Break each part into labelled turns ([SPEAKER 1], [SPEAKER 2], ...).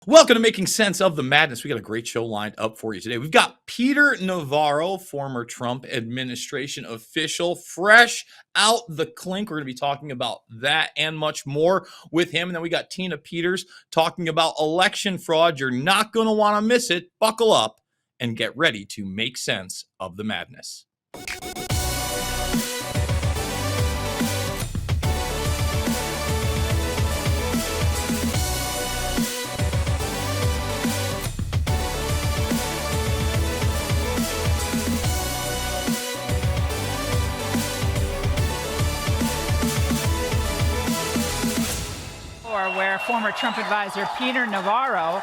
[SPEAKER 1] Welcome to Making Sense of the Madness. We got a great show lined up for you today. We've got Peter Navarro, former Trump administration official, fresh out the clink. We're going to be talking about that and much more with him. And then we got Tina Peters talking about election fraud. You're not going to want to miss it. Buckle up and get ready to make sense of the madness.
[SPEAKER 2] Where former Trump advisor Peter Navarro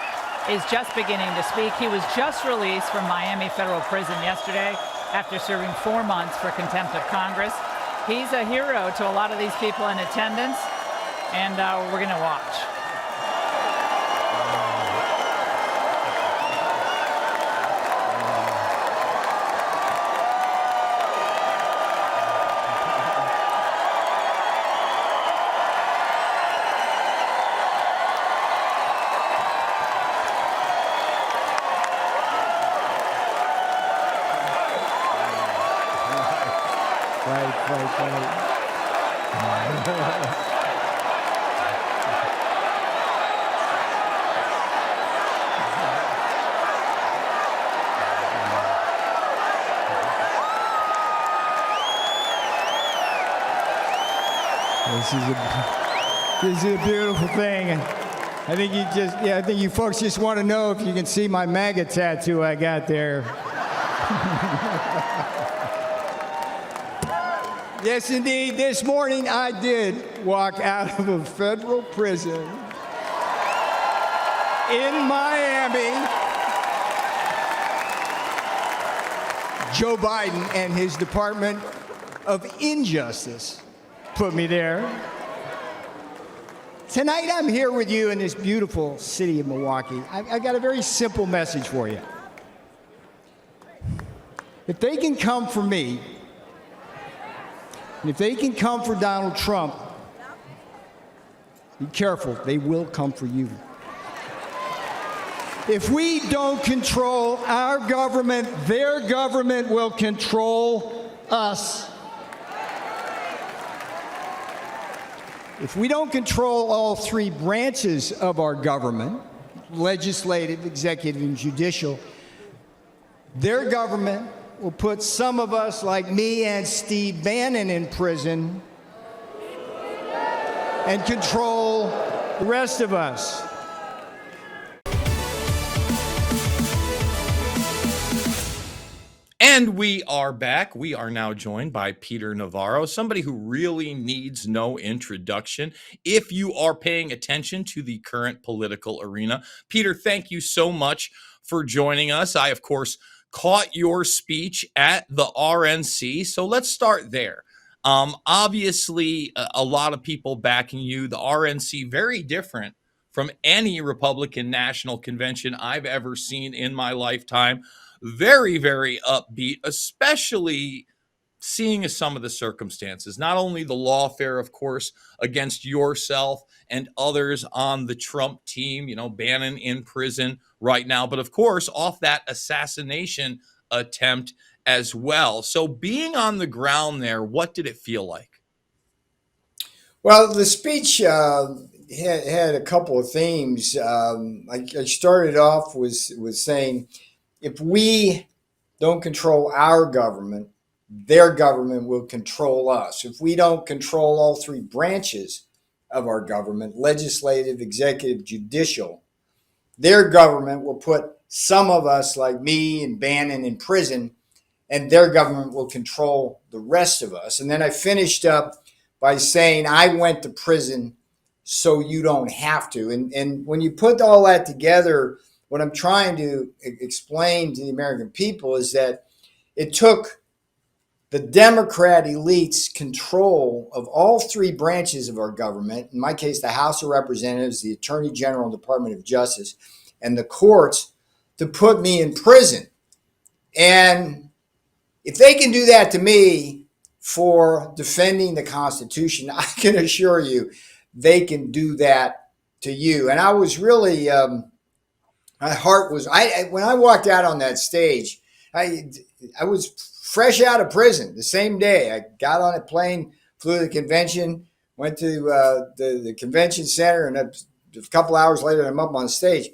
[SPEAKER 2] is just beginning to speak. He was just released from Miami federal prison yesterday after serving 4 months for contempt of Congress. He's a hero to a lot of these people in attendance, and we're going to watch.
[SPEAKER 3] This is a beautiful thing. And I think you folks just want to know if you can see my MAGA tattoo I got there. Yes, indeed. This morning I did walk out of a federal prison in Miami. Joe Biden and his Department of Injustice put me there. Tonight I'm here with you in this beautiful city of Milwaukee. I got a very simple message for you. If they can come for me, and if they can come for Donald Trump, be careful, they will come for you. If we don't control our government, their government will control us. If we don't control all three branches of our government, legislative, executive, and judicial, their government will put some of us, like me and Steve Bannon, in prison and control the rest of us.
[SPEAKER 1] And we are back. We are now joined by Peter Navarro, somebody who really needs no introduction if you are paying attention to the current political arena. Peter, thank you so much for joining us. I, of course, caught your speech at the RNC, so let's start there. Obviously, a lot of people backing you. The RNC, very different from any Republican National Convention I've ever seen in my lifetime. Very, very upbeat, especially seeing some of the circumstances. Not only the lawfare, of course, against yourself and others on the Trump team, Bannon in prison right now, but of course, off that assassination attempt as well. So being on the ground there, what did it feel like?
[SPEAKER 3] Well, the speech had a couple of themes. I started off with saying, if we don't control our government, their government will control us. If we don't control all three branches of our government, legislative, executive, judicial, their government will put some of us, like me and Bannon, in prison, and their government will control the rest of us. And then I finished up by saying, I went to prison so you don't have to. And when you put all that together, what I'm trying to explain to the American people is that it took the Democrat elite's control of all three branches of our government, in my case, the House of Representatives, the Attorney General, Department of Justice, and the courts, to put me in prison. And if they can do that to me for defending the Constitution, I can assure you they can do that to you. And I was really My heart was, when I walked out on that stage, I I was fresh out of prison the same day. I got on a plane, flew to the convention, went to the convention center, and a couple hours later, I'm up on stage.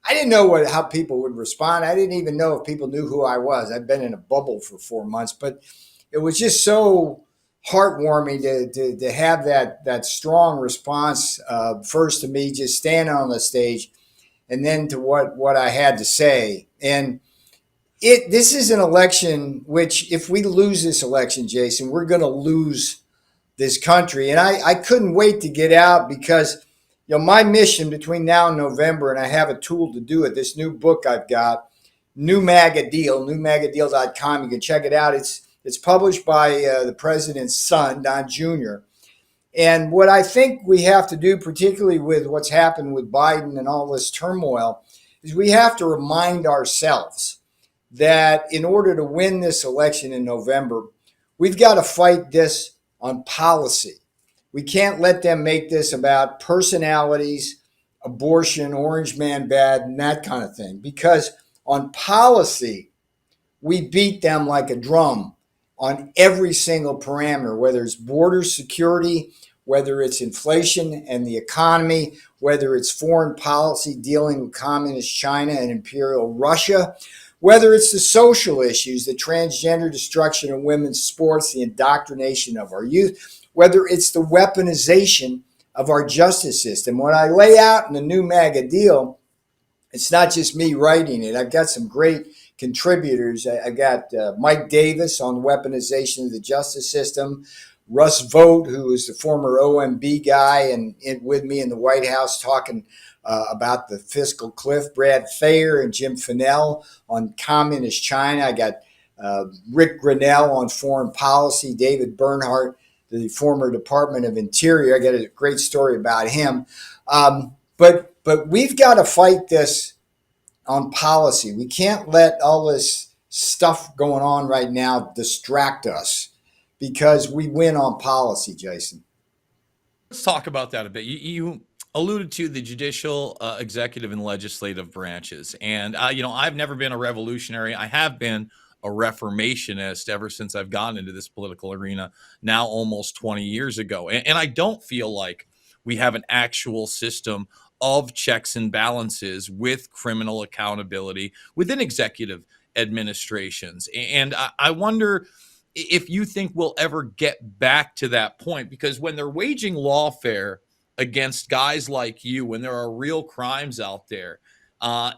[SPEAKER 3] I didn't know how people would respond. I didn't even know if people knew who I was. I'd been in a bubble for 4 months, but it was just so heartwarming to have that strong response. First to me, just standing on the stage, and then to what I had to say. And this is an election which, if we lose this election, Jason, we're going to lose this country. And I couldn't wait to get out because, my mission between now and November, and I have a tool to do it, this new book I've got, New MAGA Deal, newmagadeal.com. You can check it out. It's published by the president's son, Don Jr. And what I think we have to do, particularly with what's happened with Biden and all this turmoil, is we have to remind ourselves that in order to win this election in November, we've got to fight this on policy. We can't let them make this about personalities, abortion, orange man bad, and that kind of thing. Because on policy, we beat them like a drum on every single parameter, whether it's border security, whether it's inflation and the economy, whether it's foreign policy dealing with communist China and imperial Russia, whether it's the social issues, the transgender destruction of women's sports, the indoctrination of our youth, whether it's the weaponization of our justice system. What I lay out in the new MAGA deal, it's not just me writing it. I've got some great contributors. I got Mike Davis on the weaponization of the justice system, Russ Vogt, who is the former OMB guy and with me in the White House talking about the fiscal cliff, Brad Thayer and Jim Fennell on communist China. I got Rick Grinnell on foreign policy, David Bernhardt, the former Department of Interior. I got a great story about him. But we've got to fight this on policy. We can't let all this stuff going on right now distract us because we win on policy, Jason.
[SPEAKER 1] Let's talk about that a bit. You alluded to the judicial, executive, and legislative branches. And, I've never been a revolutionary. I have been a reformationist ever since I've gotten into this political arena now almost 20 years ago. And I don't feel like we have an actual system of checks and balances with criminal accountability within executive administrations. And I wonder if you think we'll ever get back to that point, because when they're waging lawfare against guys like you, when there are real crimes out there,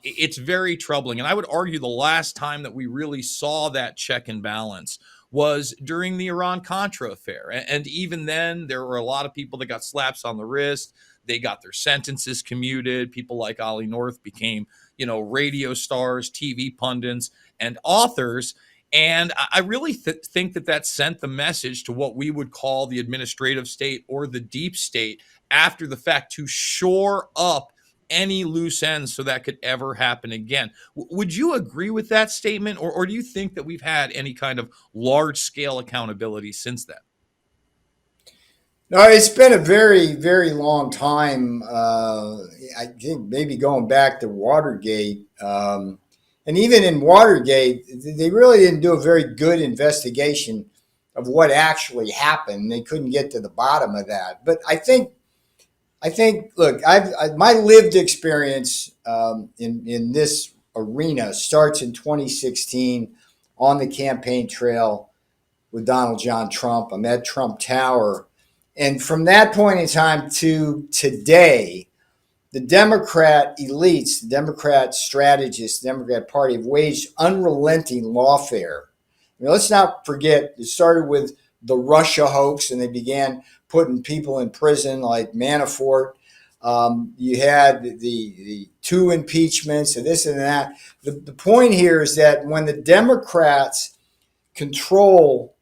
[SPEAKER 1] it's very troubling. And I would argue the last time that we really saw that check and balance was during the Iran-Contra affair. And even then, there were a lot of people that got slaps on the wrist. They got their sentences commuted. People like Ollie North became, radio stars, TV pundits, and authors. And I really think that sent the message to what we would call the administrative state or the deep state after the fact to shore up any loose ends so that could ever happen again. Would you agree with that statement? Or do you think that we've had any kind of large scale accountability since then?
[SPEAKER 3] No, it's been a very, very long time. I think maybe going back to Watergate. And even in Watergate, they really didn't do a very good investigation of what actually happened. They couldn't get to the bottom of that. But I think, look, my lived experience in this arena starts in 2016 on the campaign trail with Donald John Trump. I'm at Trump Tower. And from that point in time to today, the Democrat elites, the Democrat strategists, the Democrat Party have waged unrelenting lawfare. Let's not forget, it started with the Russia hoax, and they began putting people in prison like Manafort. You had the two impeachments and this and that. The point here is that when the Democrats control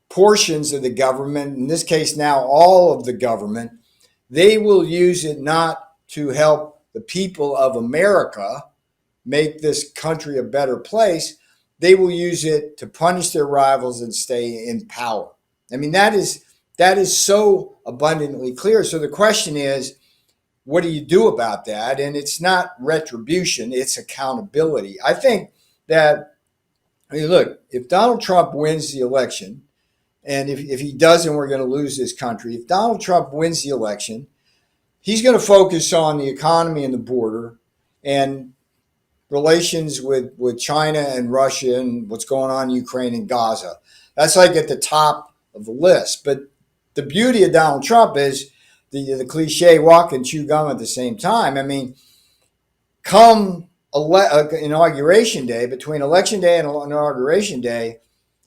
[SPEAKER 3] portions of the government, in this case now all of the government, they will use it not to help the people of America make this country a better place. They will use it to punish their rivals and stay in power. I mean, that is so abundantly clear. So the question is, what do you do about that? And it's not retribution, it's accountability. I think that, I mean, look, if Donald Trump wins the election, and if he doesn't, we're going to lose this country. If Donald Trump wins the election, he's going to focus on the economy and the border and relations with China and Russia and what's going on in Ukraine and Gaza. That's like at the top of the list. But the beauty of Donald Trump is the cliche walk and chew gum at the same time. I mean, come inauguration day, between election day and inauguration day,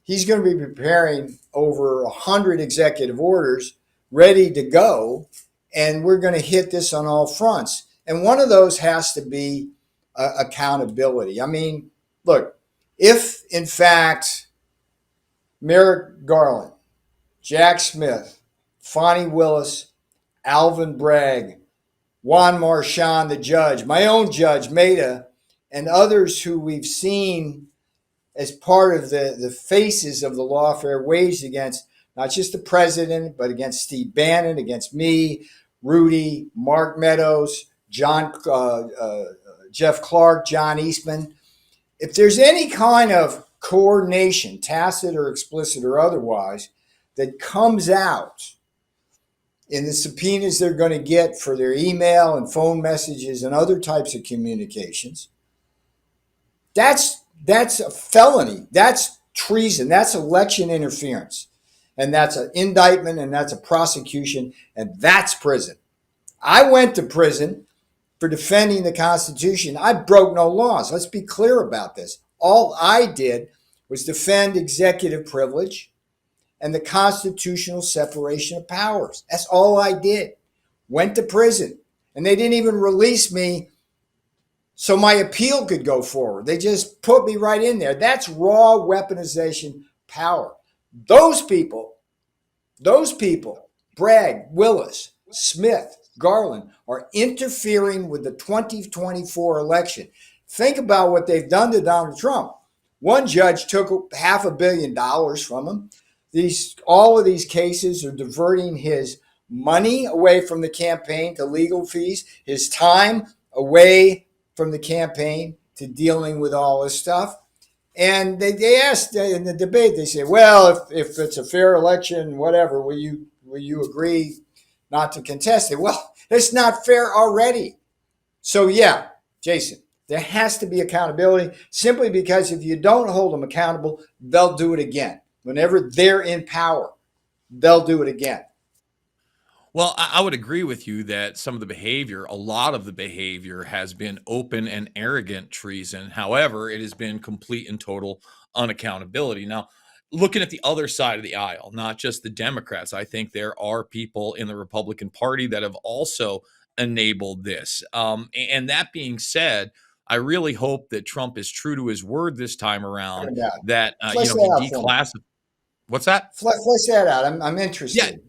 [SPEAKER 3] he's going to be preparing over 100 executive orders ready to go. And we're going to hit this on all fronts. And one of those has to be accountability. I mean, look, if in fact Merrick Garland, Jack Smith, Fonnie Willis, Alvin Bragg, Juan Marchand, the judge, my own judge, Maida, and others who we've seen as part of the faces of the lawfare waged against not just the president, but against Steve Bannon, against me, Rudy, Mark Meadows, Jeff Clark, John Eastman. If there's any kind of coordination, tacit or explicit or otherwise, that comes out in the subpoenas they're going to get for their email and phone messages and other types of communications, that's a felony. That's treason. That's election interference. And that's an indictment, and that's a prosecution, and that's prison. I went to prison for defending the Constitution. I broke no laws. Let's be clear about this. All I did was defend executive privilege and the constitutional separation of powers. That's all I did. Went to prison. And they didn't even release me so my appeal could go forward. They just put me right in there. That's raw weaponization power. Those people, Bragg, Willis, Smith, Garland, are interfering with the 2024 election. Think about what they've done to Donald Trump. One judge took $500 million from him. All of these cases are diverting his money away from the campaign to legal fees, his time away from the campaign to dealing with all this stuff. And they asked in the debate, they said, well, if it's a fair election, whatever, will you agree not to contest it? Well, it's not fair already. So yeah, Jason, there has to be accountability, simply because if you don't hold them accountable, they'll do it again. Whenever they're in power, they'll do it again.
[SPEAKER 1] Well, I would agree with you that some of the behavior, a lot of the behavior has been open and arrogant treason. However, it has been complete and total unaccountability. Now, looking at the other side of the aisle, not just the Democrats, I think there are people in the Republican Party that have also enabled this. And that being said, I really hope that Trump is true to his word this time around, that
[SPEAKER 3] Flesh
[SPEAKER 1] he
[SPEAKER 3] that out for me.
[SPEAKER 1] declassified. What's that?
[SPEAKER 3] Flesh that out. I'm
[SPEAKER 1] Yeah,
[SPEAKER 3] interested.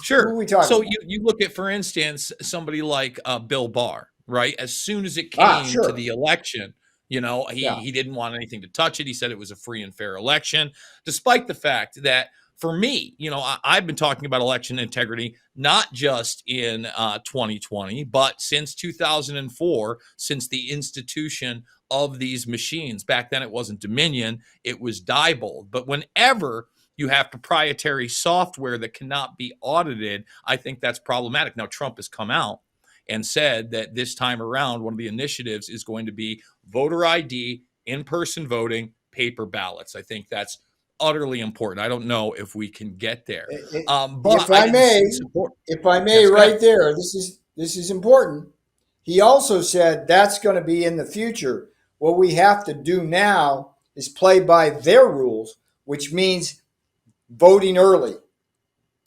[SPEAKER 1] sure.
[SPEAKER 3] Who are we talking
[SPEAKER 1] So
[SPEAKER 3] about?
[SPEAKER 1] you look at, for instance, somebody like Bill Barr, right? As soon as it came to
[SPEAKER 3] Sure.
[SPEAKER 1] the election, he
[SPEAKER 3] Yeah.
[SPEAKER 1] he didn't want anything to touch it. He said it was a free and fair election, despite the fact that, for me, I've been talking about election integrity not just in 2020, but since 2004, since the institution of these machines. Back then, it wasn't Dominion; it was Diebold. But whenever you have proprietary software that cannot be audited, I think that's problematic. Now, Trump has come out and said that this time around, one of the initiatives is going to be voter ID, in-person voting, paper ballots. I think that's utterly important. I don't know if we can get there. But
[SPEAKER 3] If I may,
[SPEAKER 1] Yes,
[SPEAKER 3] right there, this is important. He also said that's going to be in the future. What we have to do now is play by their rules, which means voting early.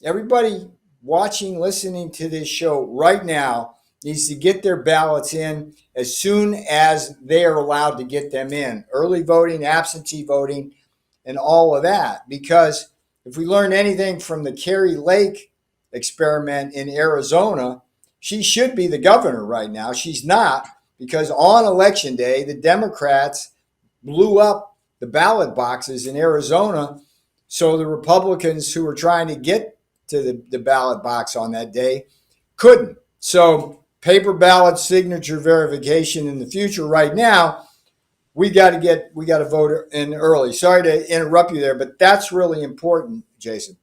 [SPEAKER 3] Everybody watching, listening to this show right now needs to get their ballots in as soon as they are allowed to get them in. Early voting, absentee voting, and all of that. Because if we learn anything from the Kari Lake experiment in Arizona, she should be the governor right now. She's not, because on election day, the Democrats blew up the ballot boxes in Arizona. So the Republicans who were trying to get to the ballot box on that day couldn't. So paper ballot signature verification in the future. Right now, we got to vote in early. Sorry to interrupt you there, but that's really important, Jason.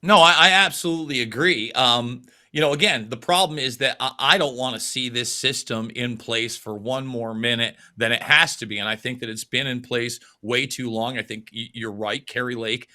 [SPEAKER 1] No, I absolutely agree. Again, the problem is that I don't want to see this system in place for one more minute than it has to be. And I think that it's been in place way too long. I think you're right. Kerry Lake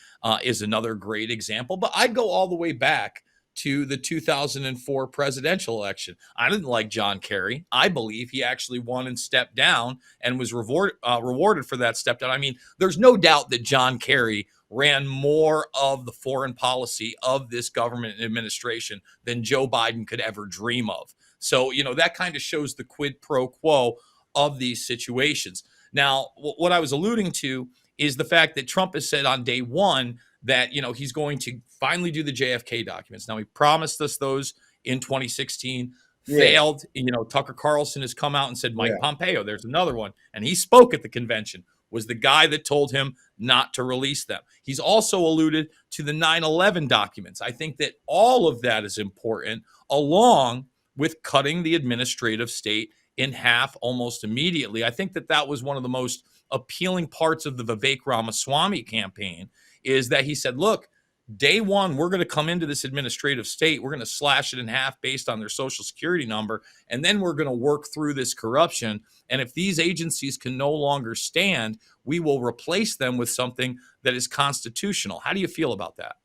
[SPEAKER 1] is another great example. But I'd go all the way back to the 2004 presidential election. I didn't like John Kerry. I believe he actually won and stepped down and was rewarded for that step down. I mean, there's no doubt that John Kerry ran more of the foreign policy of this government administration than Joe Biden could ever dream of. So, that kind of shows the quid pro quo of these situations. Now, what I was alluding to is the fact that Trump has said on day one that, he's going to finally do the JFK documents. Now, he promised us those in 2016, failed. Tucker Carlson has come out and said, Mike Pompeo, there's another one. And he spoke at the convention, was the guy that told him not to release them. He's also alluded to the 9/11 documents. I think that all of that is important, along with cutting the administrative state in half almost immediately. I think that that was one of the most appealing parts of the Vivek Ramaswamy campaign, is that he said, look, day one, we're going to come into this administrative state. We're going to slash it in half based on their social security number. And then we're going to work through this corruption. And if these agencies can no longer stand, we will replace them with something that is constitutional. How do you feel about that?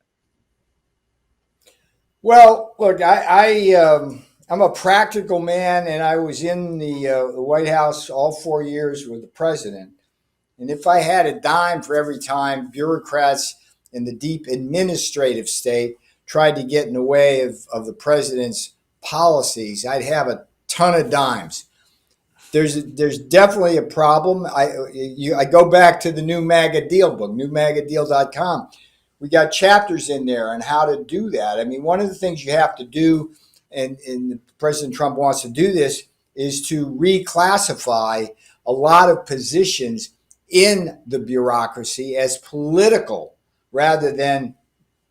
[SPEAKER 3] Well, look, I'm a practical man, and I was in the White House all 4 years with the president. And if I had a dime for every time bureaucrats in the deep administrative state tried to get in the way of the president's policies, I'd have a ton of dimes. There's definitely a problem. I go back to the new MAGA Deal book, newmagadeal.com. We got chapters in there on how to do that. I mean, one of the things you have to do, and President Trump wants to do this, is to reclassify a lot of positions in the bureaucracy as political rather than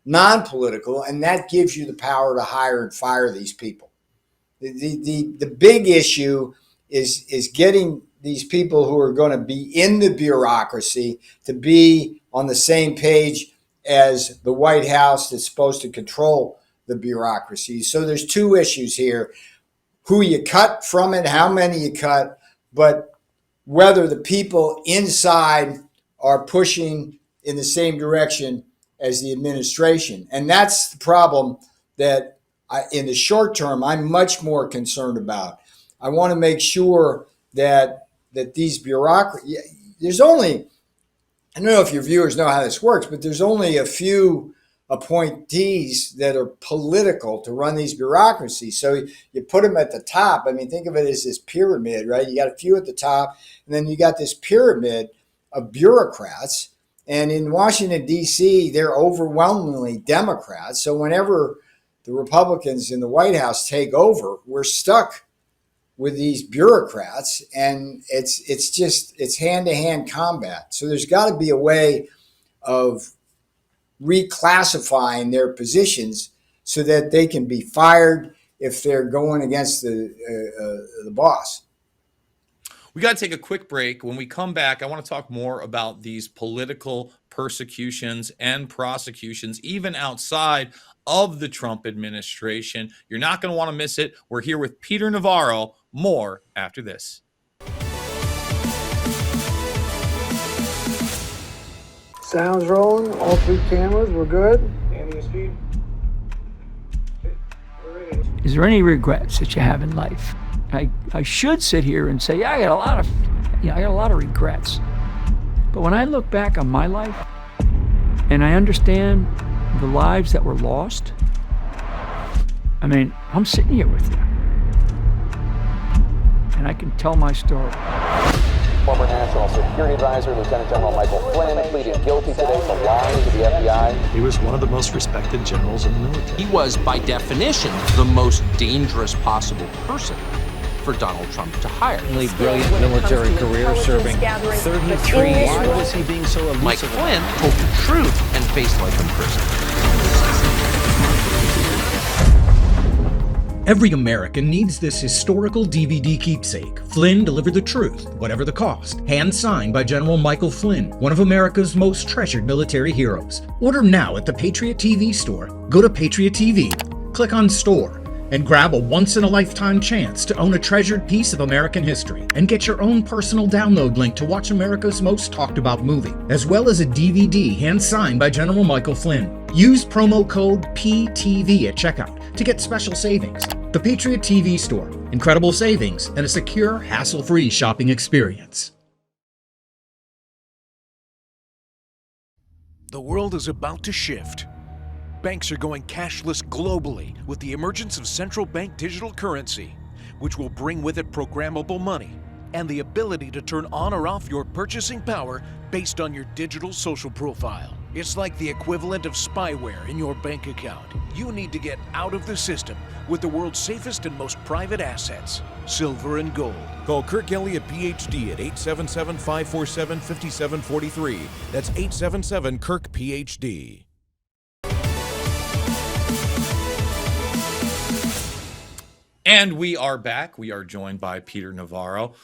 [SPEAKER 3] non-political, and that gives you the power to hire and fire these people. The big issue is getting these people who are going to be in the bureaucracy to be on the same page as the White House that's supposed to control the bureaucracy. So there's two issues here: who you cut from it, how many you cut, but whether the people inside are pushing in the same direction as the administration. And that's the problem that in the short term, I'm much more concerned about. I want to make sure that these bureaucracies, there's only, I don't know if your viewers know how this works, but there's only a few appointees that are political to run these bureaucracies. So you put them at the top. I mean, think of it as this pyramid, right? You got a few at the top, and then you got this pyramid of bureaucrats. And in Washington, D.C., they're overwhelmingly Democrats. So whenever the Republicans in the White House take over, we're stuck with these bureaucrats, and it's hand-to-hand combat. So there's got to be a way of reclassifying their positions so that they can be fired if they're going against the boss.
[SPEAKER 1] We got to take a quick break. When we come back, I want to talk more about these political persecutions and prosecutions, even outside of the Trump administration. You're not going to want to miss it. We're here with Peter Navarro. More after this.
[SPEAKER 4] Sounds rolling. All three cameras. We're good.
[SPEAKER 5] Is there any regrets that you have in life? I should sit here and say, yeah, I got a lot of regrets. But when I look back on my life and I understand the lives that were lost, I mean, I'm sitting here with you. And I can tell my story.
[SPEAKER 6] Former National Security Advisor, Lieutenant General Michael Flynn, pleaded guilty today to lying to the FBI.
[SPEAKER 7] He was one of the most respected generals in the military.
[SPEAKER 8] He was, by definition, the most dangerous possible person for Donald Trump to hire.
[SPEAKER 9] Brilliant military career, serving 33 years.
[SPEAKER 7] Why was he being so elusive?
[SPEAKER 8] Mike Flynn told the truth and faced life in prison.
[SPEAKER 10] Every American needs this historical DVD keepsake. Flynn delivered the truth, whatever the cost. Hand signed by General Michael Flynn, one of America's most treasured military heroes. Order now at the Patriot TV store. Go to Patriot TV, click on Store, and grab a once-in-a-lifetime chance to own a treasured piece of American history, and get your own personal download link to watch America's most talked-about movie, as well as a DVD hand-signed by General Michael Flynn. Use promo code PTV at checkout to get special savings. The Patriot TV Store. Incredible savings and a secure, hassle-free shopping experience.
[SPEAKER 11] The world is about to shift. Banks are going cashless globally with the emergence of central bank digital currency, which will bring with it programmable money and the ability to turn on or off your purchasing power based on your digital social profile. It's like the equivalent of spyware in your bank account. You need to get out of the system with the world's safest and most private assets, silver and gold.
[SPEAKER 12] Call Kirk Elliott, PhD at 877-547-5743. That's 877-KIRK-PhD.
[SPEAKER 1] And we are back. We are joined by Peter Navarro.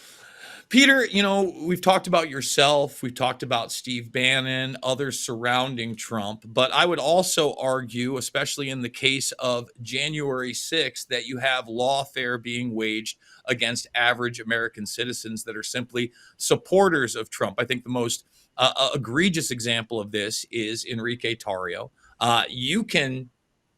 [SPEAKER 1] Peter, you know, we've talked about yourself, we've talked about Steve Bannon, others surrounding Trump, but I would also argue, especially in the case of January 6th, that you have lawfare being waged against average American citizens that are simply supporters of Trump. I think the most egregious example of this is Enrique Tarrio. You can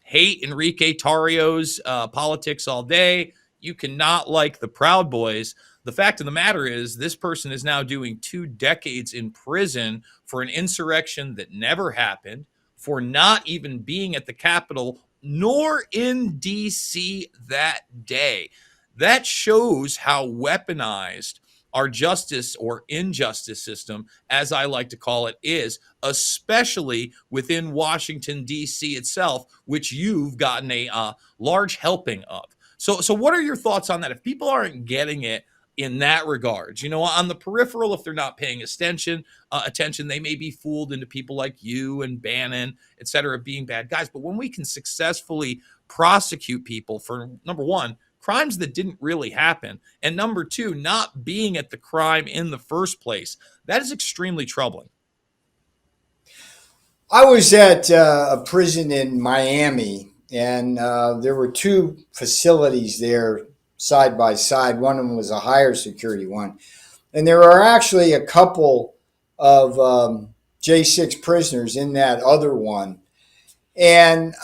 [SPEAKER 1] hate Enrique Tarrio's politics all day. You cannot like the Proud Boys. The fact of the matter is this person is now doing 2 decades in prison for an insurrection that never happened, for not even being at the Capitol nor in D.C. that day. That shows how weaponized our justice or injustice system, as I like to call it, is, especially within Washington, D.C. itself, which you've gotten a large helping of. So what are your thoughts on that? If people aren't getting it in that regard, you know, on the peripheral, if they're not paying attention, they may be fooled into people like you and Bannon, et cetera, being bad guys. But when we can successfully prosecute people for, number one, crimes that didn't really happen, and number two, not being at the crime in the first place, that is extremely troubling.
[SPEAKER 3] I was at a prison in Miami, and there were 2 facilities there side by side. One of them was a higher security one. And there are actually a couple of J6 prisoners in that other one. And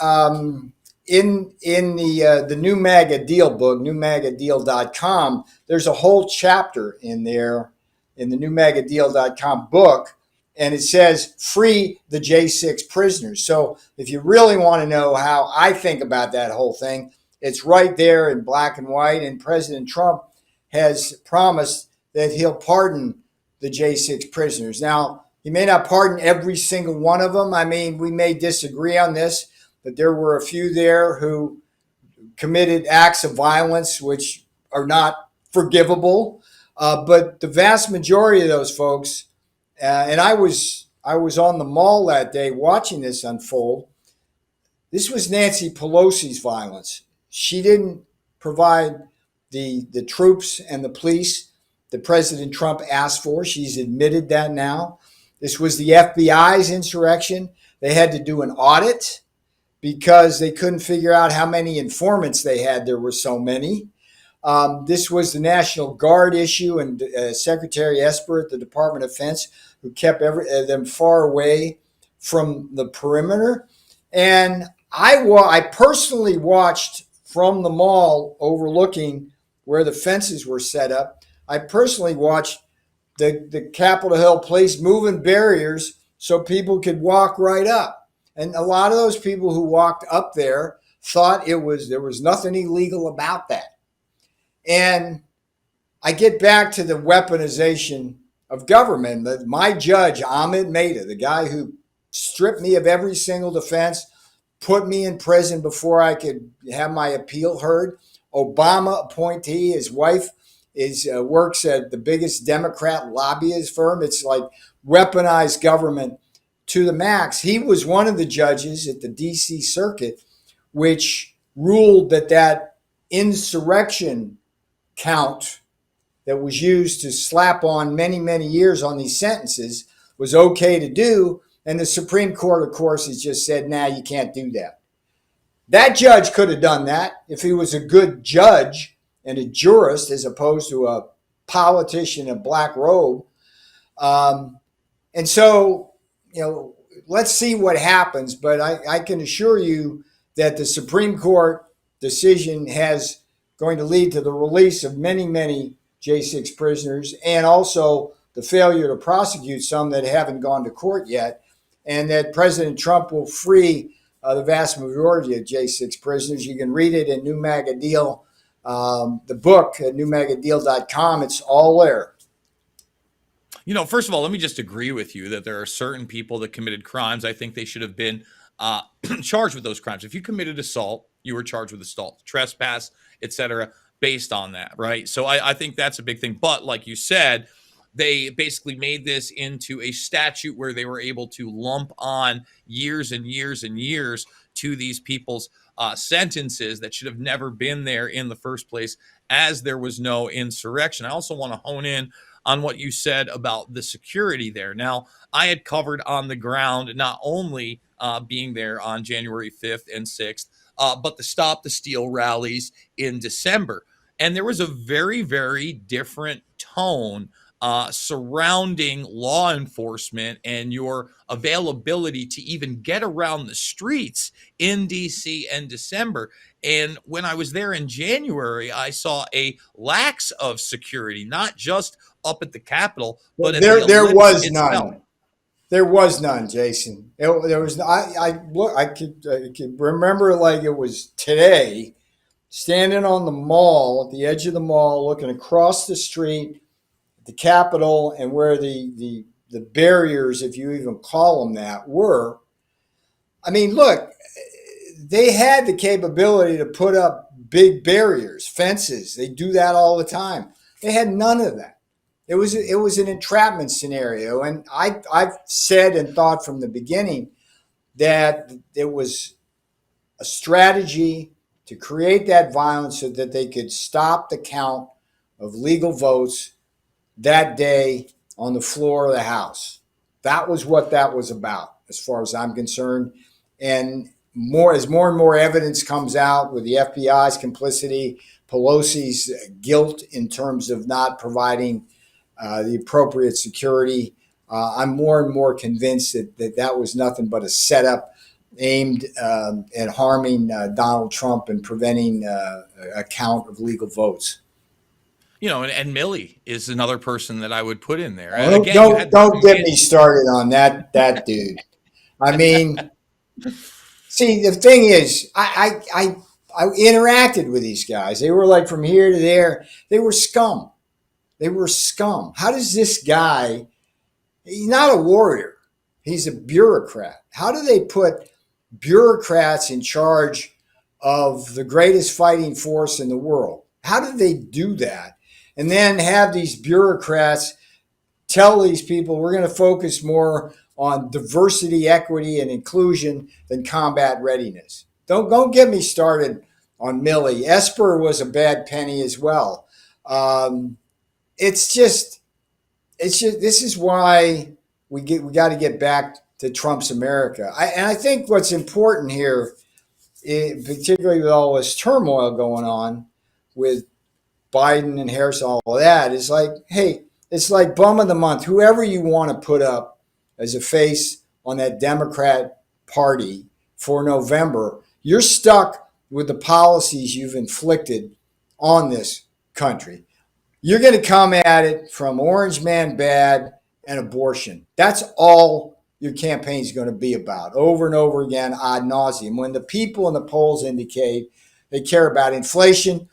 [SPEAKER 3] in the New MAGA Deal book, newmagadeal.com, there's a whole chapter in there in the newmagadeal.com book, and it says free the J6 prisoners. So if you really want to know how I think about that whole thing, it's right there in black and white, and President Trump has promised that he'll pardon the J6 prisoners. Now, he may not pardon every single one of them. I mean, we may disagree on this, but there were a few there who committed acts of violence which are not forgivable. But the vast majority of those folks, and I was on the mall that day watching this unfold. This was Nancy Pelosi's violence. She didn't provide the troops and the police that President Trump asked for. She's admitted that now. This was the FBI's insurrection. They had to do an audit because they couldn't figure out how many informants they had. There were so many. This was the National Guard issue, and Secretary Esper at the Department of Defense, who kept them far away from the perimeter. And I personally watched from the mall overlooking where the fences were set up. I personally watched the Capitol Hill Police moving barriers so people could walk right up. And a lot of those people who walked up there thought there was nothing illegal about that. And I get back to the weaponization of government. My judge, Ahmed Maida, the guy who stripped me of every single defense, put me in prison before I could have my appeal heard. Obama appointee, his wife works at the biggest Democrat lobbyist firm. It's like weaponized government to the max. He was one of the judges at the D.C. Circuit, which ruled that insurrection count that was used to slap on many, many years on these sentences was okay to do. And the Supreme Court, of course, has just said, nah, you can't do that. That judge could have done that if he was a good judge and a jurist as opposed to a politician in a black robe. And so, let's see what happens. But I can assure you that the Supreme Court decision has going to lead to the release of many, many J6 prisoners, and also the failure to prosecute some that haven't gone to court yet, and that President Trump will free the vast majority of J6 prisoners. You can read it in New Maga Deal, the book at newmagadeal.com. It's all there.
[SPEAKER 1] First of all, let me just agree with you that there are certain people that committed crimes. I think they should have been charged with those crimes. If you committed assault, you were charged with assault, trespass, etc., based on that, right? So I think that's a big thing. But like you said, they basically made this into a statute where they were able to lump on years and years and years to these people's sentences that should have never been there in the first place, as there was no insurrection. I also want to hone in on what you said about the security there. Now, I had covered on the ground, not only being there on January 5th and 6th, but the Stop the Steal rallies in December. And there was a very, very different tone surrounding law enforcement and your availability to even get around the streets in DC in December. And when I was there in January, I saw a lax of security, not just up at the Capitol, but at the
[SPEAKER 3] there was
[SPEAKER 1] itself.
[SPEAKER 3] none. There was none, Jason. There was. I could remember like it was today, standing on the mall at the edge of the mall, looking across the street at the Capitol and where the barriers, if you even call them that, were. I mean, look, they had the capability to put up big barriers, fences. They do that all the time. They had none of that. It was an entrapment scenario. And I've said and thought from the beginning that it was a strategy to create that violence so that they could stop the count of legal votes that day on the floor of the House. That was what that was about, as far as I'm concerned. And as more and more evidence comes out with the FBI's complicity, Pelosi's guilt in terms of not providing the appropriate security, I'm more and more convinced that was nothing but a setup aimed at harming Donald Trump and preventing a count of legal votes.
[SPEAKER 1] And Milley is another person that I would put in there.
[SPEAKER 3] Well,
[SPEAKER 1] Again,
[SPEAKER 3] don't get me started on that dude. I mean, see, the thing is, I interacted with these guys. They were like from here to there. They were scum. They were scum. How does this guy, he's not a warrior. He's a bureaucrat. How do they put bureaucrats in charge of the greatest fighting force in the world? How do they do that? And then have these bureaucrats tell these people, we're going to focus more on diversity, equity, and inclusion than combat readiness. Don't get me started on Milley. Esper was a bad penny as well. It's just this is why we got to get back to Trump's America. I think what's important here, particularly with all this turmoil going on with Biden and Harris, all of that, is like, hey, it's like bum of the month. Whoever you want to put up as a face on that Democrat Party for November, you're stuck with the policies you've inflicted on this country. You're going to come at it from Orange Man bad and abortion. That's all your campaign is going to be about, over and over again, ad nauseum. When the people in the polls indicate they care about inflation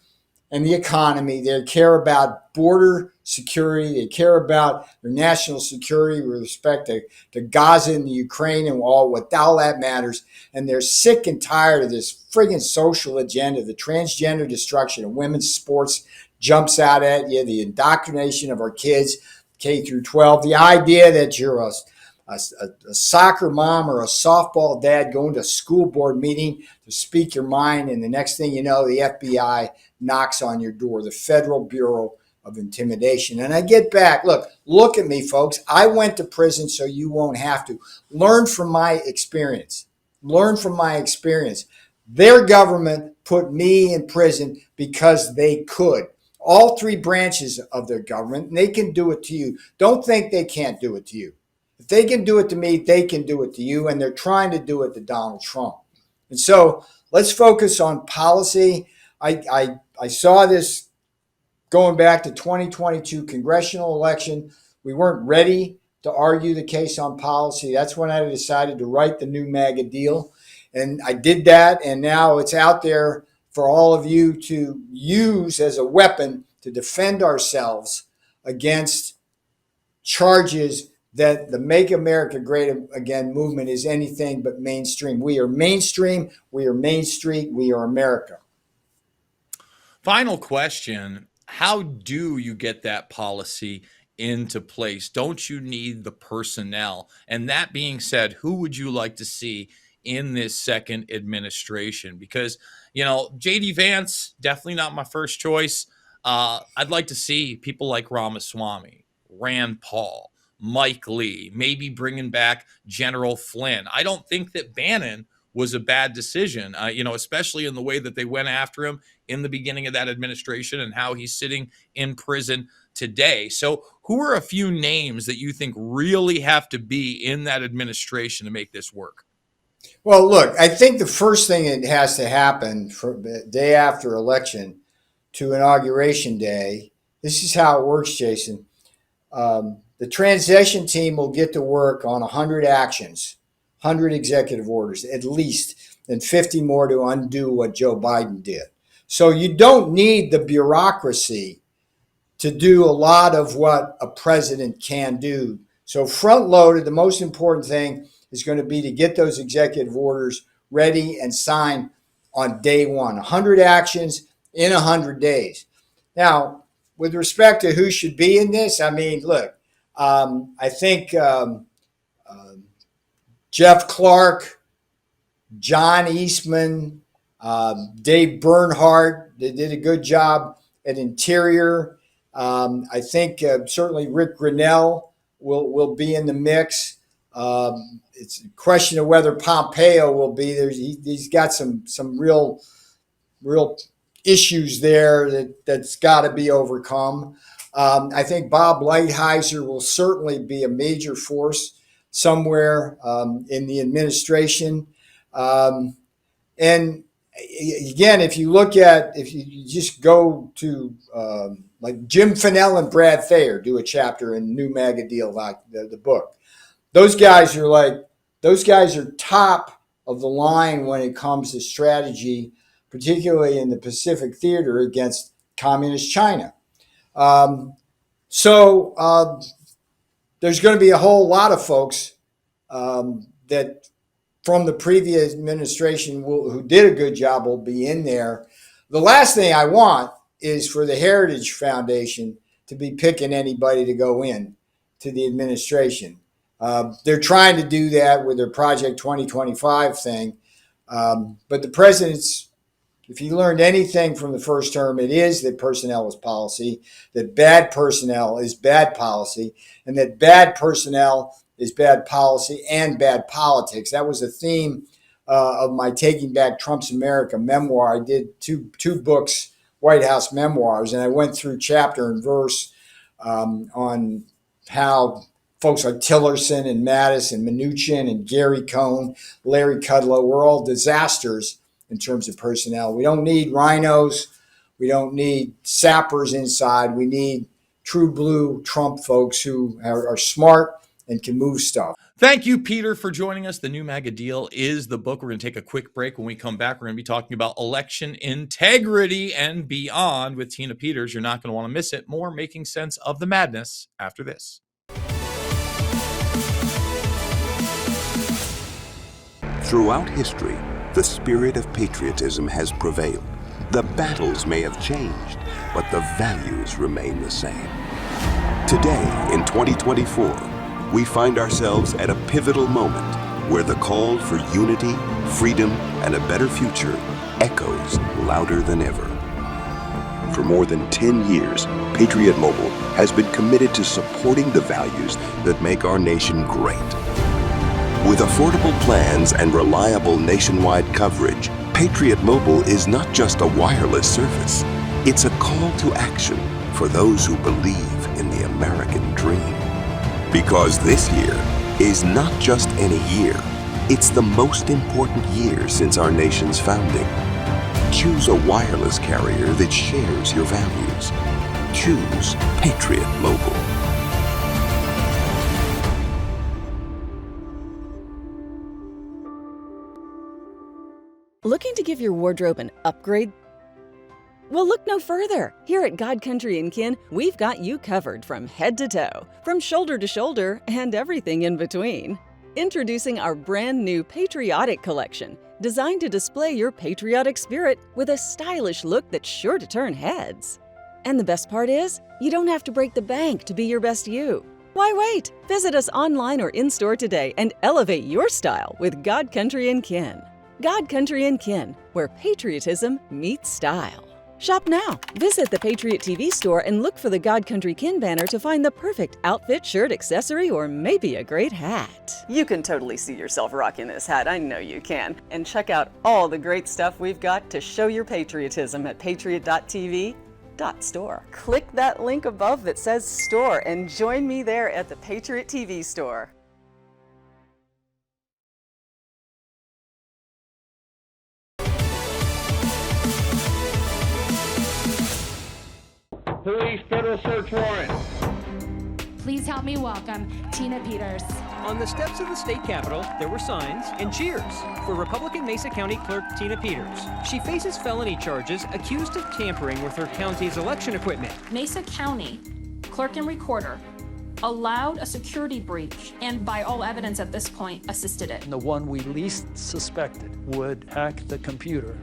[SPEAKER 3] and the economy, they care about border security, they care about their national security with respect to Gaza and the Ukraine and what that matters. And they're sick and tired of this friggin' social agenda, the transgender destruction of women's sports jumps out at you, the indoctrination of our kids, K through 12, the idea that you're a soccer mom or a softball dad going to a school board meeting to speak your mind, and the next thing you know, the FBI knocks on your door, the Federal Bureau of Intimidation. And I get back, look at me, folks. I went to prison so you won't have to. Learn from my experience. Learn from my experience. Their government put me in prison because they could. All three branches of their government, and they can do it to you. Don't think they can't do it to you. If they can do it to me, they can do it to you, and they're trying to do it to Donald Trump. And so let's focus on policy. I saw this going back to 2022 congressional election. We weren't ready to argue the case on policy. That's when I decided to write the new MAGA deal. And I did that, and now it's out there for all of you to use as a weapon to defend ourselves against charges that the Make America Great Again movement is anything but mainstream. We are mainstream. We are Main Street. We are America.
[SPEAKER 1] Final question. How do you get that policy into place? Don't you need the personnel? And that being said, who would you like to see in this second administration? Because, J.D. Vance, definitely not my first choice. I'd like to see people like Ramaswamy, Rand Paul, Mike Lee, maybe bringing back General Flynn. I don't think that Bannon was a bad decision, especially in the way that they went after him in the beginning of that administration and how he's sitting in prison today. So who are a few names that you think really have to be in that administration to make this work?
[SPEAKER 3] Well, look, I think the first thing that has to happen from the day after election to inauguration day, this is how it works, Jason. The transition team will get to work on 100 actions, 100 executive orders at least, and 50 more to undo what Joe Biden did. So you don't need the bureaucracy to do a lot of what a president can do. So front loaded, the most important thing is going to be to get those executive orders ready and signed on day one. 100 actions in 100 days. Now, with respect to who should be in this, I mean, look, I think Jeff Clark, John Eastman, Dave Bernhardt, they did a good job at Interior. I think certainly Rick Grinnell will be in the mix. It's a question of whether Pompeo will be there. He's got some real issues there that's got to be overcome. I think Bob Lighthizer will certainly be a major force somewhere in the administration. And again, if you just go to like Jim Fennell and Brad Thayer do a chapter in New MAGA Deal, like the book. Those guys are top of the line when it comes to strategy, particularly in the Pacific Theater against communist China. So there's going to be a whole lot of folks that from the previous administration who did a good job will be in there. The last thing I want is for the Heritage Foundation to be picking anybody to go in to the administration. They're trying to do that with their Project 2025 thing. But the president's, if he learned anything from the first term, it is that personnel is policy, that bad personnel is bad policy, and that bad personnel is bad policy and bad politics. That was a theme of my Taking Back Trump's America memoir. I did two books, White House memoirs, and I went through chapter and verse on how folks like Tillerson and Mattis and Mnuchin and Gary Cohn, Larry Kudlow were all disasters in terms of personnel. We don't need rhinos. We don't need sappers inside. We need true blue Trump folks who are smart and can move stuff.
[SPEAKER 1] Thank you, Peter, for joining us. The New MAGA Deal is the book. We're going to take a quick break. When we come back, we're going to be talking about election integrity and beyond with Tina Peters. You're not going to want to miss it. More Making Sense of the Madness after this.
[SPEAKER 13] Throughout history, the spirit of patriotism has prevailed. The battles may have changed, but the values remain the same. Today, in 2024, we find ourselves at a pivotal moment where the call for unity, freedom, and a better future echoes louder than ever. For more than 10 years, Patriot Mobile has been committed to supporting the values that make our nation great. With affordable plans and reliable nationwide coverage, Patriot Mobile is not just a wireless service. It's a call to action for those who believe in the American dream. Because this year is not just any year, it's the most important year since our nation's founding. Choose a wireless carrier that shares your values. Choose Patriot Mobile.
[SPEAKER 14] Looking to give your wardrobe an upgrade? Well, look no further. Here at God Country & Kin, we've got you covered from head to toe, from shoulder to shoulder, and everything in between. Introducing our brand new Patriotic Collection, designed to display your patriotic spirit with a stylish look that's sure to turn heads. And the best part is, you don't have to break the bank to be your best you. Why wait? Visit us online or in-store today and elevate your style with God Country & Kin. God Country & Kin, where patriotism meets style. Shop now. Visit the Patriot TV store and look for the God Country Kin banner to find the perfect outfit, shirt, accessory, or maybe a great hat. You can totally see yourself rocking this hat. I know you can. And check out all the great stuff we've got to show your patriotism at patriot.tv.store. Click that link above that says store and join me there at the Patriot TV store.
[SPEAKER 15] Police federal search warrant.
[SPEAKER 16] Please help me welcome Tina Peters.
[SPEAKER 17] On the steps of the state capitol, there were signs and cheers for Republican Mesa County Clerk Tina Peters. She faces felony charges accused of tampering with her county's election equipment.
[SPEAKER 16] Mesa County Clerk and Recorder allowed a security breach and, by all evidence at this point, assisted it.
[SPEAKER 18] And the one we least suspected would hack the computer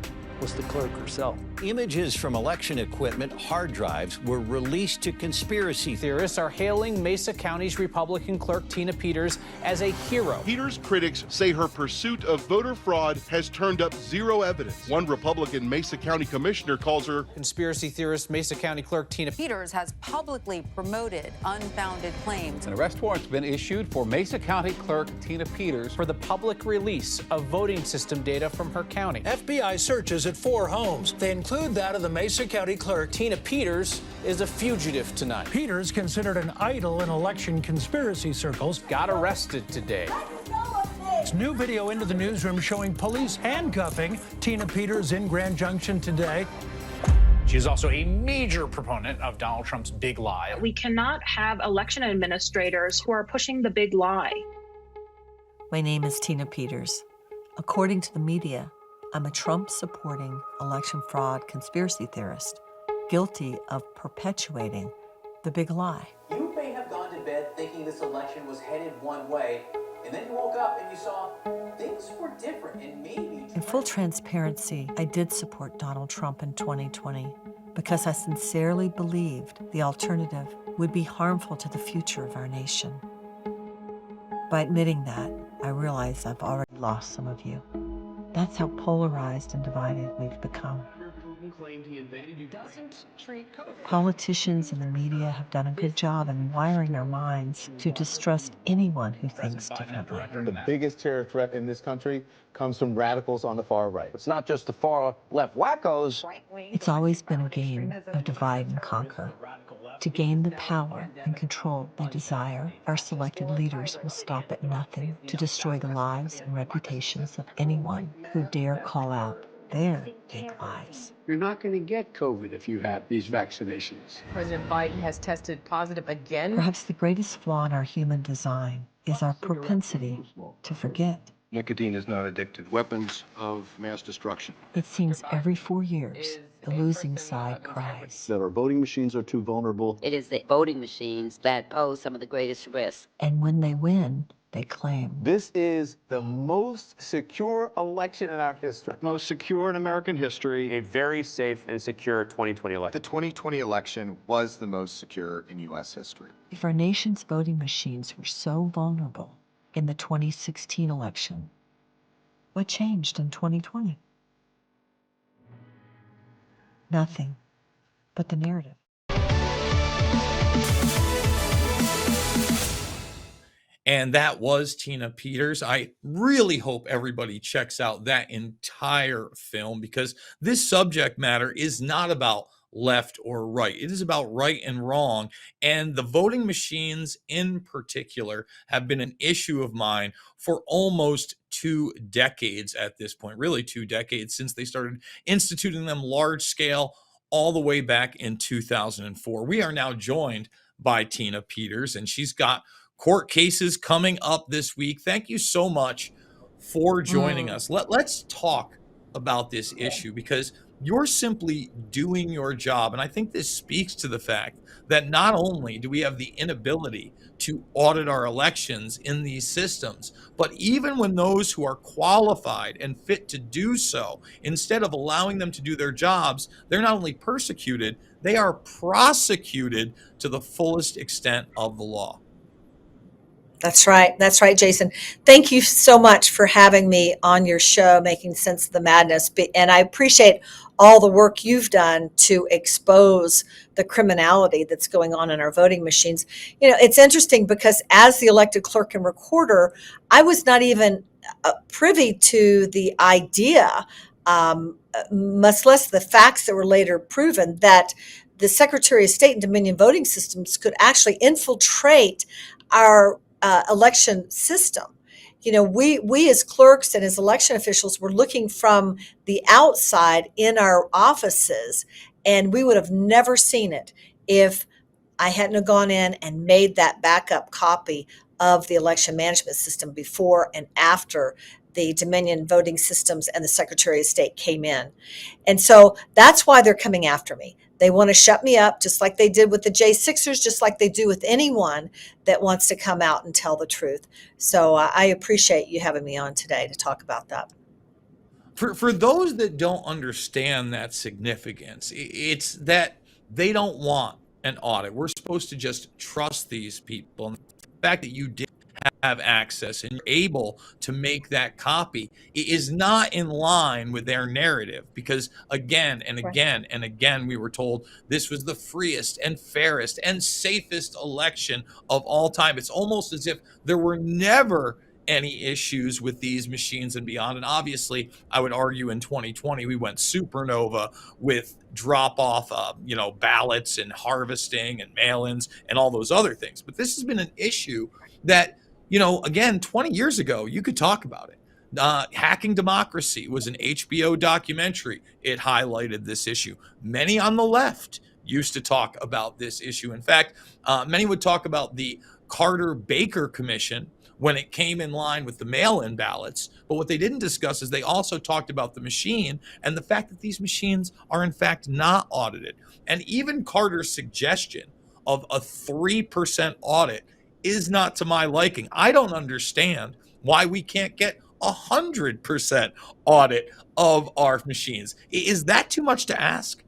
[SPEAKER 18] was the clerk herself.
[SPEAKER 19] Images from election equipment hard drives were released to conspiracy theorists are hailing Mesa County's Republican clerk Tina Peters as a hero.
[SPEAKER 20] Peters' critics say her pursuit of voter fraud has turned up zero evidence. One Republican Mesa County commissioner calls her
[SPEAKER 1] conspiracy theorist Mesa County clerk Tina
[SPEAKER 21] Peters has publicly promoted unfounded claims.
[SPEAKER 22] An arrest warrant's been issued for Mesa County clerk Tina Peters
[SPEAKER 1] for the public release of voting system data from her county.
[SPEAKER 23] FBI searches at 4 homes. They include that of the Mesa County clerk.
[SPEAKER 1] Tina Peters is a fugitive tonight.
[SPEAKER 23] Peters, considered an idol in election conspiracy circles,
[SPEAKER 1] got arrested today.
[SPEAKER 23] New video into the newsroom showing police handcuffing Tina Peters in Grand Junction today.
[SPEAKER 24] She is also a major proponent of Donald Trump's big lie.
[SPEAKER 25] We cannot have election administrators who are pushing the big lie.
[SPEAKER 26] My name is Tina Peters. According to the media, I'm a Trump-supporting election fraud conspiracy theorist, guilty of perpetuating the big lie.
[SPEAKER 27] You may have gone to bed thinking this election was headed one way, and then you woke up and you saw things were different and maybe...
[SPEAKER 26] In full transparency, I did support Donald Trump in 2020 because I sincerely believed the alternative would be harmful to the future of our nation. By admitting that, I realize I've already lost some of you. That's how polarized and divided we've become. Politicians and the media have done a good job in wiring our minds to distrust anyone who thinks differently.
[SPEAKER 28] The biggest terror threat in this country comes from radicals on the far right.
[SPEAKER 29] It's not just the far left wackos.
[SPEAKER 26] It's always been a game of divide and conquer. To gain the power and control they desire, our selected leaders will stop at nothing to destroy the lives and reputations of anyone who dare call out their big lies.
[SPEAKER 30] You're not going to get COVID if you have these vaccinations.
[SPEAKER 31] President Biden has tested positive again.
[SPEAKER 26] Perhaps the greatest flaw in our human design is our propensity to forget.
[SPEAKER 29] Nicotine is not addictive.
[SPEAKER 32] Weapons of mass destruction.
[SPEAKER 26] It seems every 4 years, the losing side cries
[SPEAKER 32] that our voting machines are too vulnerable.
[SPEAKER 33] It is the voting machines that pose some of the greatest risks.
[SPEAKER 26] And when they win, they claim.
[SPEAKER 28] This is the most secure election in our history.
[SPEAKER 32] Most secure in American history.
[SPEAKER 2] A very safe and secure 2020 election.
[SPEAKER 29] The 2020 election was the most secure in U.S. history.
[SPEAKER 26] If our nation's voting machines were so vulnerable in the 2016 election, what changed in 2020? Nothing but the narrative.
[SPEAKER 1] And that was Tina Peters. I really hope everybody checks out that entire film, because this subject matter is not about left or right. It is about right and wrong. And the voting machines in particular have been an issue of mine for almost 2 decades at this point, really 2 decades, since they started instituting them large scale all the way back in 2004. We are now joined by Tina Peters, and she's got court cases coming up this week. Thank you so much for joining us. Let's talk about this issue, because you're simply doing your job. And I think this speaks to the fact that not only do we have the inability to audit our elections in these systems, but even when those who are qualified and fit to do so, instead of allowing them to do their jobs, they're not only persecuted, they are prosecuted to the fullest extent of the law.
[SPEAKER 3] That's right. That's right, Jason. Thank you so much for having me on your show, Making Sense of the Madness. And I appreciate all the work you've done to expose the criminality that's going on in our voting machines. You know, it's interesting because as the elected clerk and recorder, I was not even privy to the idea, much less the facts that were later proven, that the Secretary of State and Dominion voting systems could actually infiltrate our election system. You know, we as clerks and as election officials were looking from the outside in our offices, and we would have never seen it if I hadn't have gone in and made that backup copy of the election management system before and after the Dominion voting systems and the Secretary of State came in. And so that's why they're coming after me. They want to shut me up, just like they did with the J6ers, just like they do with anyone that wants to come out and tell the truth. So I appreciate you having me on today to talk about that.
[SPEAKER 1] For those that don't understand that significance, it's that they don't want an audit. We're supposed to just trust these people. And the fact that you did have access and you're able to make that copy is not in line with their narrative, because again and again and again we were told this was the freest and fairest and safest election of all time. It's almost as if there were never any issues with these machines and beyond. And obviously I would argue in 2020 we went supernova with drop off ballots and harvesting and mail-ins and all those other things. But this has been an issue that, again, 20 years ago, you could talk about it. Hacking Democracy was an HBO documentary. It highlighted this issue. Many on the left used to talk about this issue. In fact, many would talk about the Carter-Baker Commission when it came in line with the mail-in ballots. But what they didn't discuss is they also talked about the machine and the fact that these machines are in fact not audited. And even Carter's suggestion of a 3% audit is not to my liking. I don't understand why we can't get 100% audit of our machines. Is that too much to ask?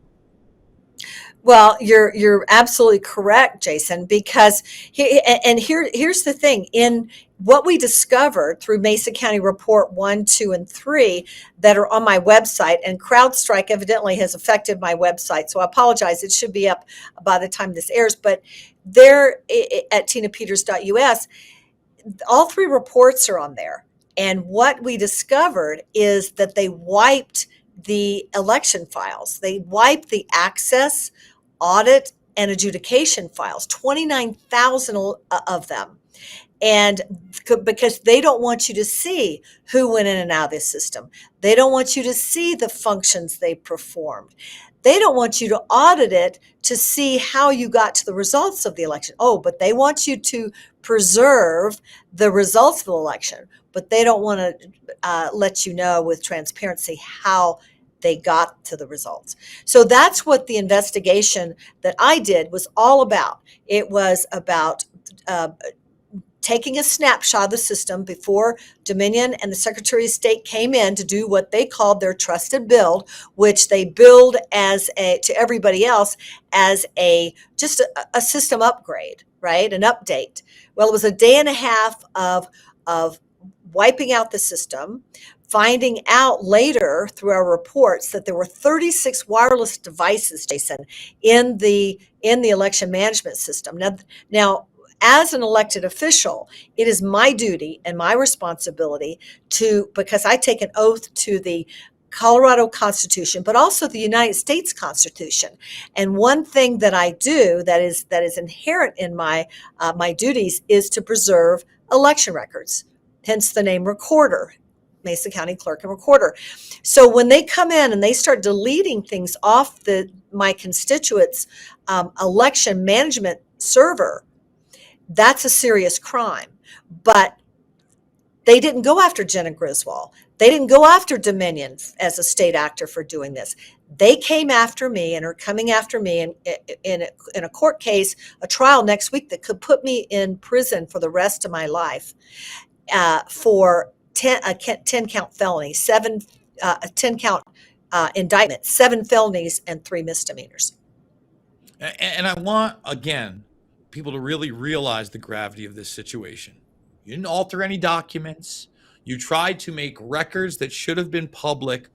[SPEAKER 3] Well, you're absolutely correct, Jason, because here's the thing. In what we discovered through Mesa County Report 1, 2, and 3 that are on my website, and CrowdStrike evidently has affected my website, so I apologize. It should be up by the time this airs, but there at tinapeters.us, all 3 reports are on there. And what we discovered is that they wiped the election files. They wiped the access, audit, and adjudication files, 29,000 of them. And because they don't want you to see who went in and out of this system. They don't want you to see the functions they performed. They don't want you to audit it to see how you got to the results of the election. Oh, but they want you to preserve the results of the election, but they don't want to let you know with transparency how they got to the results. So that's what the investigation that I did was all about. It was about taking a snapshot of the system before Dominion and the Secretary of State came in to do what they called their trusted build, which they billed as to everybody else as just a system upgrade, right? An update. Well, it was a day and a half of wiping out the system, finding out later through our reports that there were 36 wireless devices, Jason, in the election management system. Now, as an elected official, it is my duty and my responsibility because I take an oath to the Colorado Constitution, but also the United States Constitution. And one thing that I do that is inherent in my duties is to preserve election records. Hence the name recorder, Mesa County Clerk and Recorder. So when they come in and they start deleting things off my constituents' election management server, that's a serious crime. But they didn't go after Jenna Griswold. They didn't go after Dominion as a state actor for doing this. They came after me and are coming after me in a court case, a trial next week that could put me in prison for the rest of my life for 10 count felony, 10 count indictment, 7 felonies and 3 misdemeanors.
[SPEAKER 1] And I want, again, people to really realize the gravity of this situation. You didn't alter any documents. You tried to make records that should have been public.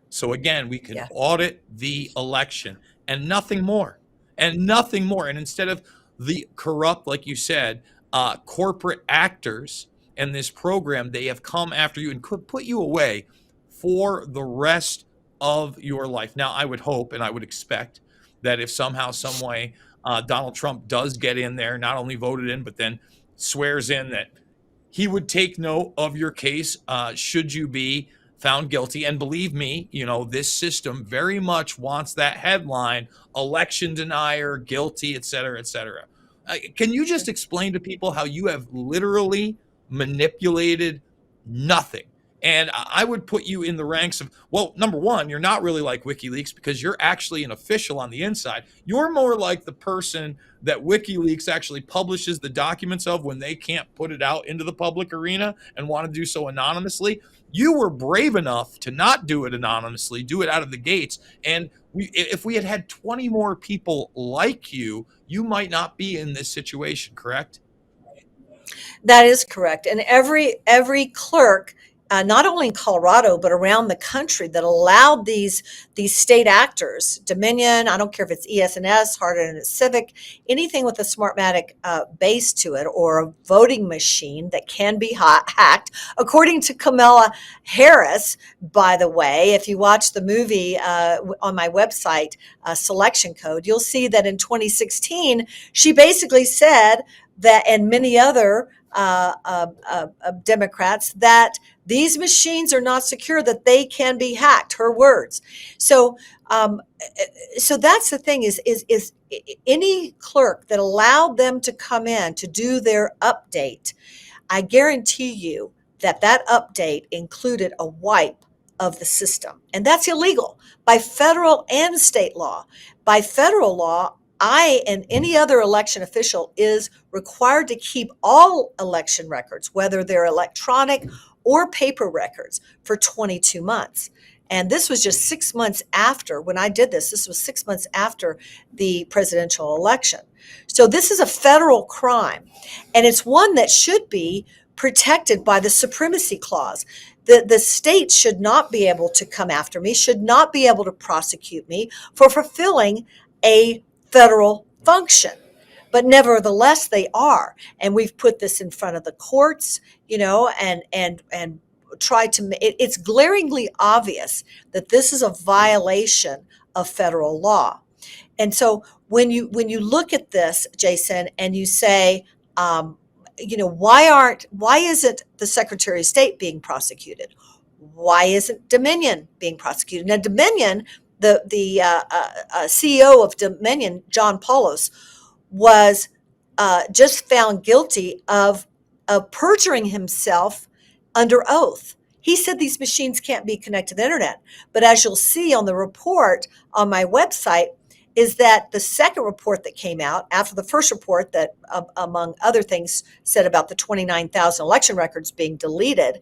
[SPEAKER 1] So again, we can audit the election and nothing more. And nothing more. And instead of the corrupt, like you said, corporate actors in this program, they have come after you and could put you away for the rest of your life. Now, I would hope and I would expect that if somehow, some way, Donald Trump does get in there, not only voted in, but then swears in that he would take note of your case should you be found guilty. And believe me, this system very much wants that headline, election denier, guilty, et cetera, et cetera. Can you just explain to people how you have literally manipulated nothing? And I would put you in the ranks of, well, number one, you're not really like WikiLeaks because you're actually an official on the inside. You're more like the person that WikiLeaks actually publishes the documents of when they can't put it out into the public arena and want to do so anonymously. You were brave enough to not do it anonymously, do it out of the gates. And if we had had 20 more people like you, you might not be in this situation, correct?
[SPEAKER 3] That is correct. And every clerk, not only in Colorado, but around the country that allowed these state actors, Dominion, I don't care if it's ES&S, Hardin Civic, anything with a Smartmatic base to it or a voting machine that can be hacked. According to Kamala Harris, by the way, if you watch the movie on my website, Selection Code, you'll see that in 2016, she basically said that, and many other Democrats, that these machines are not secure, that they can be hacked, her words. So that's the thing is any clerk that allowed them to come in to do their update, I guarantee you that update included a wipe of the system. And that's illegal by federal and state law. By federal law, I and any other election official is required to keep all election records, whether they're electronic or paper records, for 22 months. And this was just 6 months after, when I did this, was 6 months after the presidential election. So this is a federal crime, and it's one that should be protected by the Supremacy Clause. The state should not be able to come after me, should not be able to prosecute me for fulfilling a federal function. But nevertheless, they are. And we've put this in front of the courts, and tried to, it's glaringly obvious that this is a violation of federal law. And so when you look at this, Jason, and you say, why isn't the Secretary of State being prosecuted? Why isn't Dominion being prosecuted? Now, Dominion, the CEO of Dominion, John Paulos, was just found guilty of perjuring himself under oath. He said these machines can't be connected to the internet. But as you'll see on the report on my website, is that the second report that came out after the first report that, among other things, said about the 29,000 election records being deleted,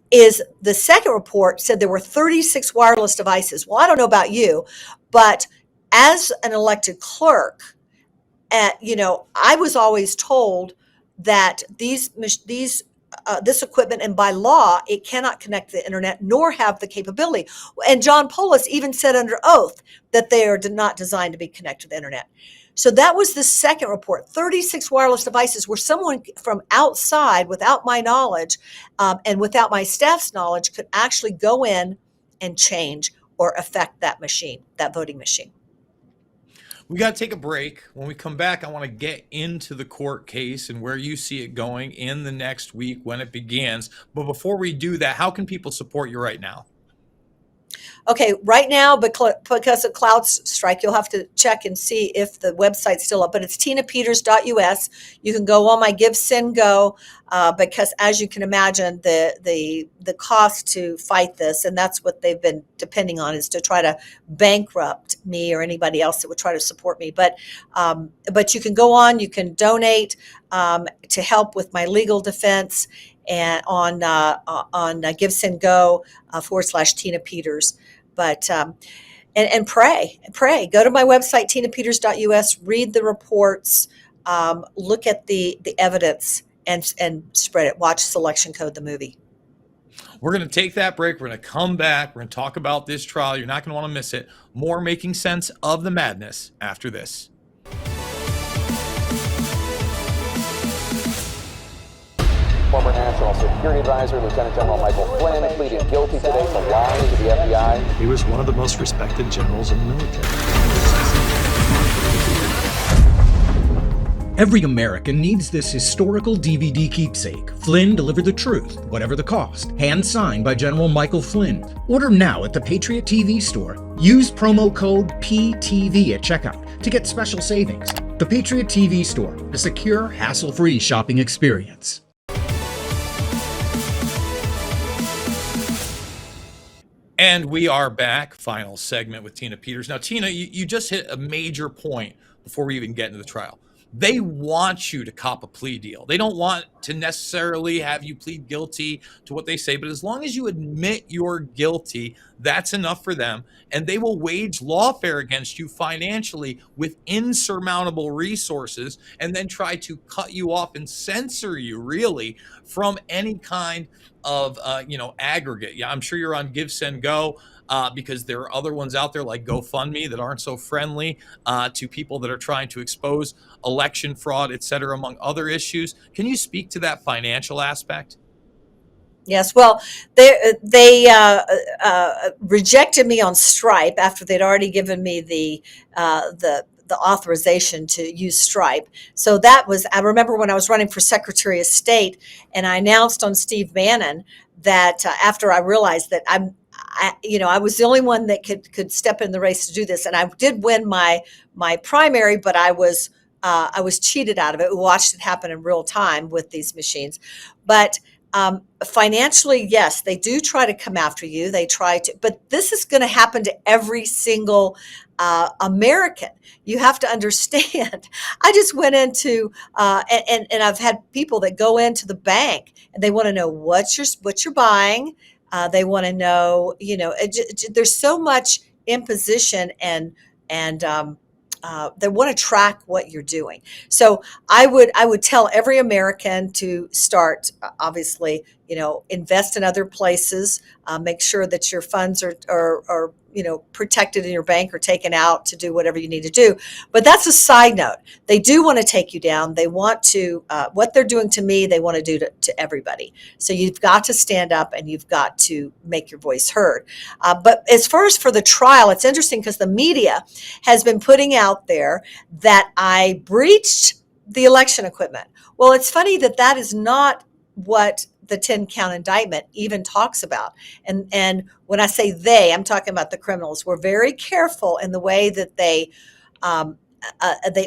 [SPEAKER 3] is the second report said there were 36 wireless devices. Well, I don't know about you, but as an elected clerk, I was always told that this equipment, and by law, it cannot connect to the internet nor have the capability. And John Polis even said under oath that they are not designed to be connected to the internet. So that was the second report. 36 wireless devices where someone from outside, without my knowledge and without my staff's knowledge, could actually go in and change or affect that machine, that voting machine.
[SPEAKER 1] We got to take a break. When we come back, I want to get into the court case and where you see it going in the next week when it begins. But before we do that, how can people support you right now?
[SPEAKER 3] Okay, right now, because of CrowdStrike, you'll have to check and see if the website's still up, but it's tinapeters.us. You can go on my Give, Send, Go, because as you can imagine, the cost to fight this, and that's what they've been depending on, is to try to bankrupt me or anybody else that would try to support me. But you can go on, you can donate to help with my legal defense, and on Give, Send, Go / Tina Peters. But and pray. Go to my website, tinapeters.us, read the reports, look at the evidence, and spread it. Watch Selection Code, the movie.
[SPEAKER 1] We're going to take that break. We're going to come back. We're going to talk about this trial. You're not going to want to miss it. More Making Sense of the Madness after this.
[SPEAKER 4] Former National Security Advisor Lieutenant General Michael Flynn pleaded guilty today to lying to the FBI.
[SPEAKER 5] He was one of the most respected generals in the military.
[SPEAKER 6] Every American needs this historical DVD keepsake. Flynn delivered the truth, whatever the cost. Hand signed by General Michael Flynn. Order now at the Patriot TV store. Use promo code PTV at checkout to get special savings. The Patriot TV store, a secure, hassle-free shopping experience.
[SPEAKER 1] And we are back. Final segment with Tina Peters. Now, Tina, you just hit a major point before we even get into the trial. They want you to cop a plea deal. They don't want to necessarily have you plead guilty to what they say, but as long as you admit you're guilty, that's enough for them. And they will wage lawfare against you financially with insurmountable resources, and then try to cut you off and censor you, really, from any kind of aggregate. Yeah, I'm sure you're on Give, Send, Go, because there are other ones out there like GoFundMe that aren't so friendly to people that are trying to expose election fraud, et cetera, among other issues. Can you speak to that financial aspect?
[SPEAKER 3] Yes, well, they rejected me on Stripe after they'd already given me the authorization to use Stripe. So that was, I remember when I was running for Secretary of State, and I announced on Steve Bannon that after I realized that I was the only one that could step in the race to do this, and I did win my primary, but I was cheated out of it. We watched it happen in real time with these machines, but financially, yes, they do try to come after you. They try to, but this is going to happen to every single American. You have to understand. I just went into and I've had people that go into the bank and they want to know what you're buying. They want to know, there's so much imposition and they want to track what you're doing. So I would tell every American to start, obviously, invest in other places, make sure that your funds are protected in your bank or taken out to do whatever you need to do. But that's a side note. They do want to take you down. They want to, what they're doing to me, they want to do to everybody. So you've got to stand up and you've got to make your voice heard. But as far as for the trial, it's interesting because the media has been putting out there that I breached the election equipment. Well, it's funny that is not what the 10-count indictment even talks about. And when I say they, I'm talking about the criminals. We're very careful in the way that they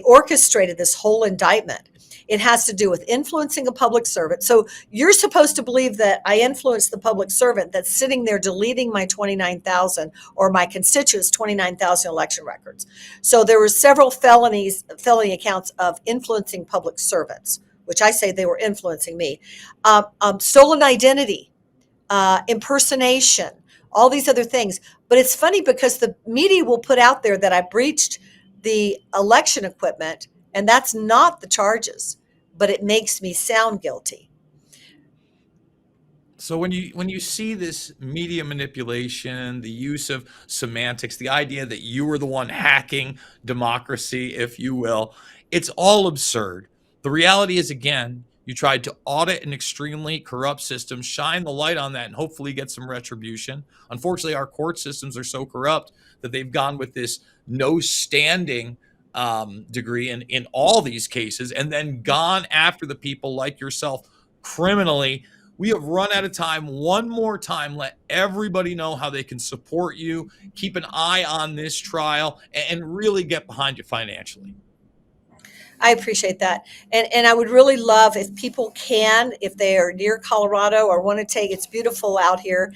[SPEAKER 3] orchestrated this whole indictment. It has to do with influencing a public servant. So you're supposed to believe that I influenced the public servant that's sitting there deleting my 29,000 or my constituents' 29,000 election records. So there were several felony accounts of influencing public servants, which I say they were influencing me. Stolen identity, impersonation, all these other things. But it's funny because the media will put out there that I breached the election equipment, and that's not the charges, but it makes me sound guilty.
[SPEAKER 1] So when you see this media manipulation, the use of semantics, the idea that you were the one hacking democracy, if you will, it's all absurd. The reality is, again, you tried to audit an extremely corrupt system, shine the light on that, and hopefully get some retribution. Unfortunately, our court systems are so corrupt that they've gone with this no standing degree in all these cases, and then gone after the people like yourself criminally. We have run out of time. One more time, let everybody know how they can support you, keep an eye on this trial, and really get behind you financially.
[SPEAKER 3] I appreciate that. And I would really love if people can, if they are near Colorado or want to take, it's beautiful out here,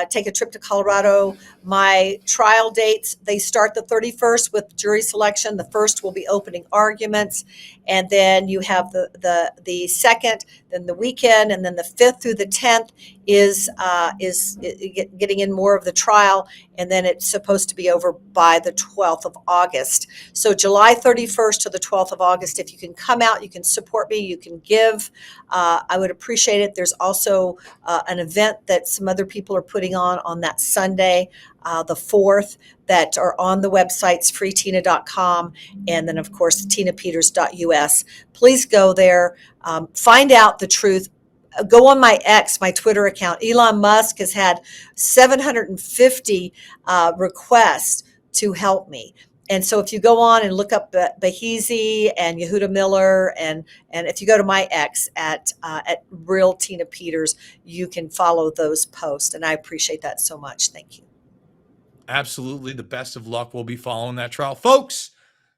[SPEAKER 3] take a trip to Colorado. My trial dates, they start the 31st with jury selection. The 1st will be opening arguments. And then you have the 2nd, then the weekend, and then the 5th through the 10th is getting in more of the trial. And then it's supposed to be over by the 12th of August. So July 31st to the 12th of August, if you can come out, you can support me, you can give. I would appreciate it. There's also an event that some other people are putting on that Sunday, the 4th, that are on the websites, freetina.com, and then, of course, tinapeters.us. Please go there, find out the truth. Go on my X, my Twitter account. Elon Musk has had 750 requests to help me. And so if you go on and look up Bahezi and Yehuda Miller, and if you go to my X at Real Tina Peters, you can follow those posts. And I appreciate that so much. Thank you.
[SPEAKER 1] Absolutely. The best of luck. We'll be following that trial. Folks,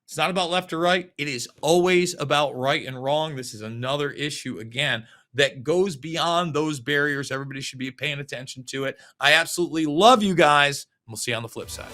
[SPEAKER 1] it's not about left or right. It is always about right and wrong. This is another issue, again, that goes beyond those barriers. Everybody should be paying attention to it. I absolutely love you guys. We'll see you on the flip side.